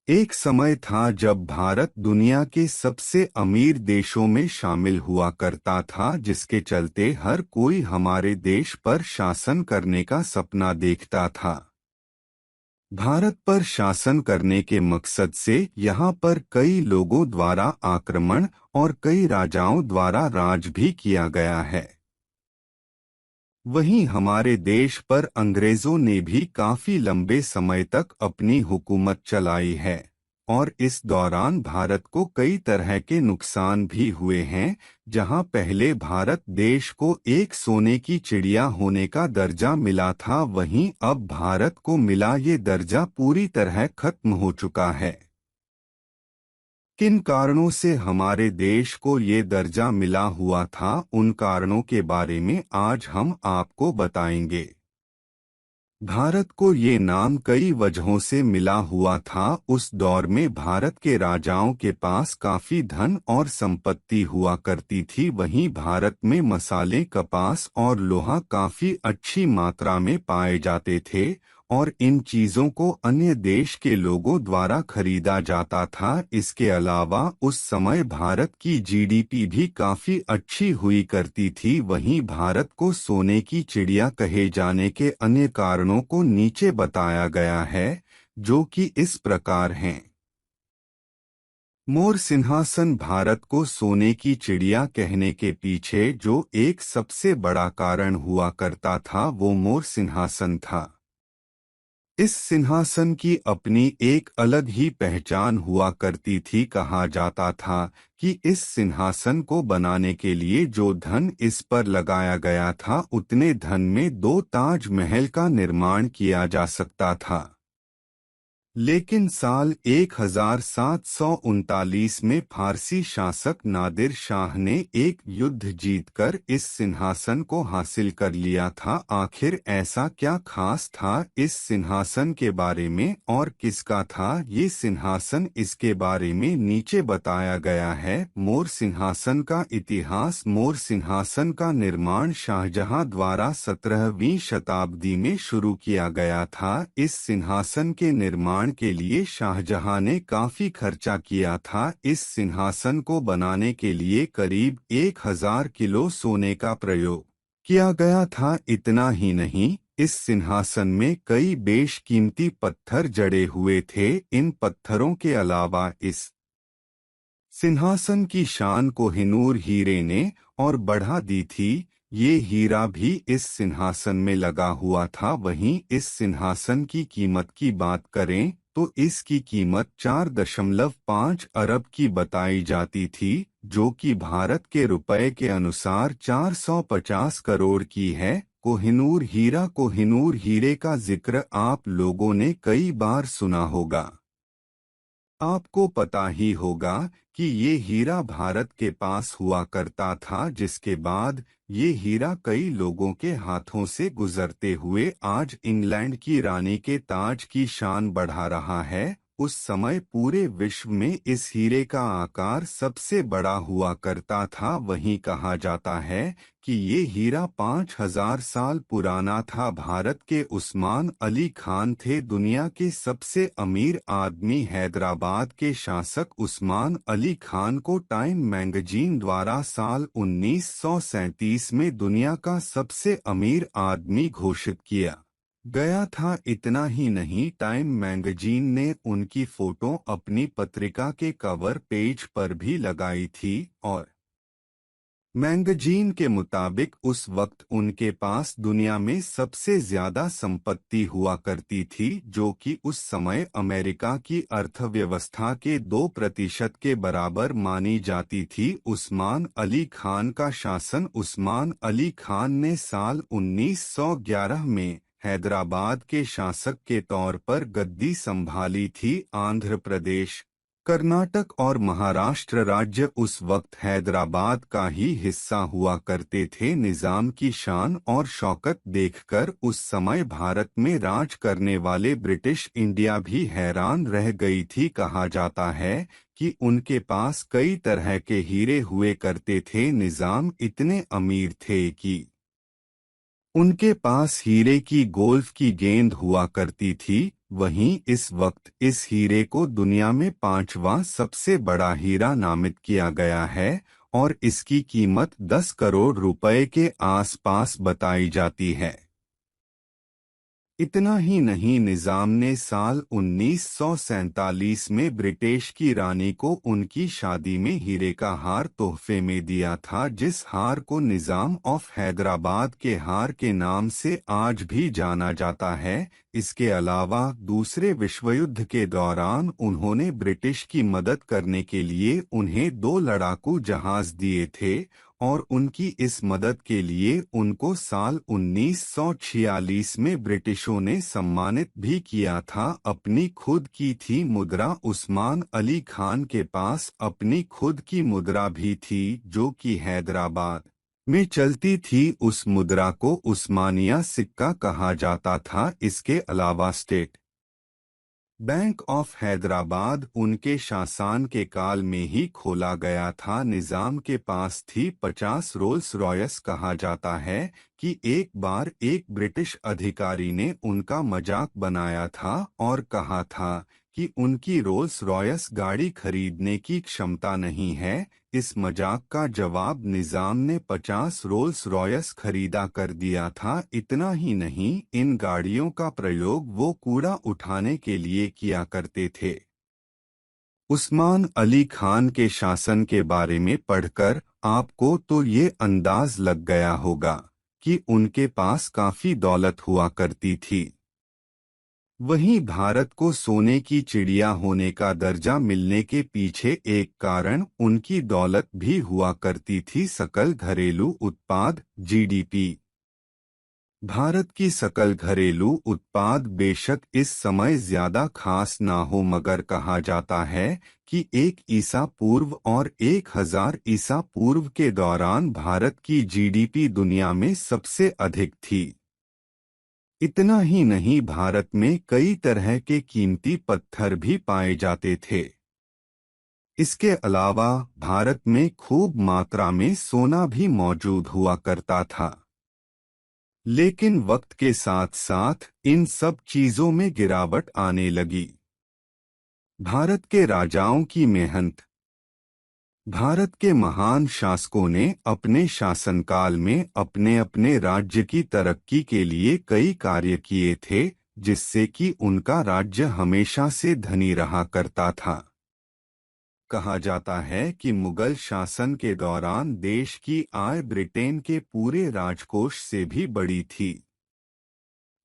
एक समय था जब भारत दुनिया के सबसे अमीर देशों में शामिल हुआ करता था, जिसके चलते हर कोई हमारे देश पर शासन करने का सपना देखता था। भारत पर शासन करने के मकसद से यहाँ पर कई लोगों द्वारा आक्रमण और कई राजाओं द्वारा राज भी किया गया है। वहीं हमारे देश पर अंग्रेजों ने भी काफी लंबे समय तक अपनी हुकूमत चलाई है और इस दौरान भारत को कई तरह के नुकसान भी हुए हैं। जहां पहले भारत देश को एक सोने की चिड़िया होने का दर्जा मिला था, वहीं अब भारत को मिला ये दर्जा पूरी तरह खत्म हो चुका है। किन कारणों से हमारे देश को ये दर्जा मिला हुआ था, उन कारणों के बारे में आज हम आपको बताएंगे। भारत को ये नाम कई वजहों से मिला हुआ था। उस दौर में भारत के राजाओं के पास काफी धन और संपत्ति हुआ करती थी। वहीं भारत में मसाले, कपास और लोहा काफी अच्छी मात्रा में पाए जाते थे और इन चीजों को अन्य देश के लोगों द्वारा खरीदा जाता था। इसके अलावा उस समय भारत की जीडीपी भी काफी अच्छी हुई करती थी। वहीं भारत को सोने की चिड़िया कहे जाने के अन्य कारणों को नीचे बताया गया है, जो कि इस प्रकार हैं। मोर सिंहासन। भारत को सोने की चिड़िया कहने के पीछे जो एक सबसे बड़ा कारण हुआ करता था, वो मोर सिंहासन था। इस सिंहासन की अपनी एक अलग ही पहचान हुआ करती थी। कहा जाता था कि इस सिंहासन को बनाने के लिए जो धन इस पर लगाया गया था, उतने धन में 2 ताजमहल का निर्माण किया जा सकता था। लेकिन साल 1739 में फारसी शासक नादिर शाह ने एक युद्ध जीतकर इस सिंहासन को हासिल कर लिया था। आखिर ऐसा क्या खास था इस सिंहासन के बारे में और किसका था ये सिंहासन, इसके बारे में नीचे बताया गया है। मोर सिंहासन का इतिहास। मोर सिंहासन का निर्माण शाहजहां द्वारा 17वीं शताब्दी में शुरू किया गया था। इस सिंहासन के निर्माण के लिए शाहजहां ने काफी खर्चा किया था। इस सिंहासन को बनाने के लिए करीब 1000 किलो सोने का प्रयोग किया गया था। इतना ही नहीं, इस सिंहासन में कई बेशकीमती पत्थर जड़े हुए थे। इन पत्थरों के अलावा इस सिंहासन की शान कोहिनूर हीरे ने और बढ़ा दी थी। ये हीरा भी इस सिंहासन में लगा हुआ था। वहीं इस सिंहासन की कीमत की बात करें तो इसकी कीमत 4.5 अरब की बताई जाती थी, जो कि भारत के रुपए के अनुसार 450 करोड़ की है। कोहिनूर हीरा। कोहिनूर हीरे का जिक्र आप लोगों ने कई बार सुना होगा। आपको पता ही होगा कि ये हीरा भारत के पास हुआ करता था, जिसके बाद ये हीरा कई लोगों के हाथों से गुजरते हुए आज इंग्लैंड की रानी के ताज की शान बढ़ा रहा है। उस समय पूरे विश्व में इस हीरे का आकार सबसे बड़ा हुआ करता था। वहीं कहा जाता है कि ये हीरा 5000 साल पुराना था। भारत के उस्मान अली खान थे दुनिया के सबसे अमीर आदमी। हैदराबाद के शासक उस्मान अली खान को टाइम मैगजीन द्वारा साल 1937 में दुनिया का सबसे अमीर आदमी घोषित किया गया था। इतना ही नहीं, टाइम मैगजीन ने उनकी फोटो अपनी पत्रिका के कवर पेज पर भी लगाई थी और मैगजीन के मुताबिक उस वक्त उनके पास दुनिया में सबसे ज्यादा संपत्ति हुआ करती थी, जो कि उस समय अमेरिका की अर्थव्यवस्था के 2% के बराबर मानी जाती थी। उस्मान अली खान का शासन। उस्मान अली खान ने साल 1911 में हैदराबाद के शासक के तौर पर गद्दी संभाली थी। आंध्र प्रदेश, कर्नाटक और महाराष्ट्र राज्य उस वक्त हैदराबाद का ही हिस्सा हुआ करते थे। निजाम की शान और शौकत देखकर उस समय भारत में राज करने वाले ब्रिटिश इंडिया भी हैरान रह गई थी। कहा जाता है कि उनके पास कई तरह के हीरे हुए करते थे। निजाम इतने अमीर थे कि उनके पास हीरे की गोल्फ की गेंद हुआ करती थी। वहीं इस वक्त इस हीरे को दुनिया में 5वां सबसे बड़ा हीरा नामित किया गया है और इसकी कीमत 10 करोड़ रुपए के आसपास बताई जाती है। इतना ही नहीं, निजाम ने साल 1947 में ब्रिटिश की रानी को उनकी शादी में हीरे का हार तोहफे में दिया था, जिस हार को निजाम ऑफ हैदराबाद के हार के नाम से आज भी जाना जाता है। इसके अलावा दूसरे विश्व युद्ध के दौरान उन्होंने ब्रिटिश की मदद करने के लिए उन्हें 2 लड़ाकू जहाज दिए थे और उनकी इस मदद के लिए उनको साल 1946 में ब्रिटिशों ने सम्मानित भी किया था। अपनी खुद की थी मुद्रा। उस्मान अली खान के पास अपनी खुद की मुद्रा भी थी जो कि हैदराबाद में चलती थी। उस मुद्रा को उस्मानिया सिक्का कहा जाता था। इसके अलावा स्टेट बैंक ऑफ हैदराबाद उनके शासन के काल में ही खोला गया था। निजाम के पास थी 50 रोल्स रॉयस। कहा जाता है कि एक बार एक ब्रिटिश अधिकारी ने उनका मजाक बनाया था और कहा था कि उनकी रोल्स रॉयस गाड़ी खरीदने की क्षमता नहीं है। इस मजाक का जवाब निजाम ने 50 रोल्स रॉयस खरीदा कर दिया था। इतना ही नहीं, इन गाड़ियों का प्रयोग वो कूड़ा उठाने के लिए किया करते थे। उस्मान अली खान के शासन के बारे में पढ़कर आपको तो ये अंदाज लग गया होगा कि उनके पास काफी दौलत हुआ करती थी। वहीं भारत को सोने की चिड़िया होने का दर्जा मिलने के पीछे एक कारण उनकी दौलत भी हुआ करती थी। सकल घरेलू उत्पाद जीडीपी। भारत की सकल घरेलू उत्पाद बेशक इस समय ज्यादा खास ना हो, मगर कहा जाता है कि 1 ईसा पूर्व और 1000 ईसा पूर्व के दौरान भारत की जीडीपी दुनिया में सबसे अधिक थी। इतना ही नहीं, भारत में कई तरह के कीमती पत्थर भी पाए जाते थे। इसके अलावा भारत में खूब मात्रा में सोना भी मौजूद हुआ करता था। लेकिन वक्त के साथ साथ इन सब चीजों में गिरावट आने लगी। भारत के राजाओं की मेहनत। भारत के महान शासकों ने अपने शासनकाल में अपने अपने राज्य की तरक्की के लिए कई कार्य किए थे, जिससे कि उनका राज्य हमेशा से धनी रहा करता था। कहा जाता है कि मुगल शासन के दौरान देश की आय ब्रिटेन के पूरे राजकोष से भी बड़ी थी।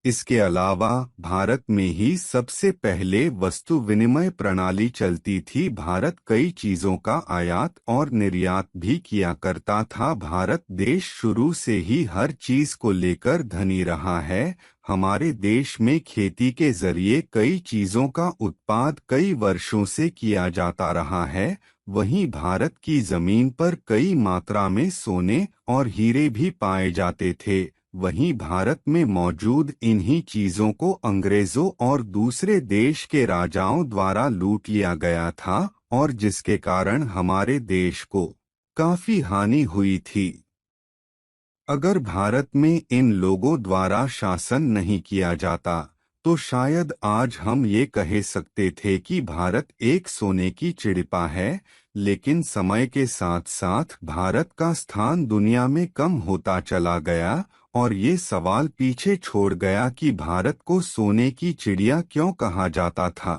इसके अलावा भारत में ही सबसे पहले वस्तु विनिमय प्रणाली चलती थी। भारत कई चीजों का आयात और निर्यात भी किया करता था। भारत देश शुरू से ही हर चीज को लेकर धनी रहा है। हमारे देश में खेती के जरिए कई चीजों का उत्पाद कई वर्षों से किया जाता रहा है। वहीं भारत की जमीन पर कई मात्रा में सोने और हीरे भी पाए जाते थे। वहीं भारत में मौजूद इन्हीं चीजों को अंग्रेजों और दूसरे देश के राजाओं द्वारा लूट लिया गया था और जिसके कारण हमारे देश को काफी हानि हुई थी। अगर भारत में इन लोगों द्वारा शासन नहीं किया जाता तो शायद आज हम ये कह सकते थे कि भारत एक सोने की चिड़िया है। लेकिन समय के साथ साथ भारत का स्थान दुनिया में कम होता चला गया और ये सवाल पीछे छोड़ गया कि भारत को सोने की चिड़िया क्यों कहा जाता था।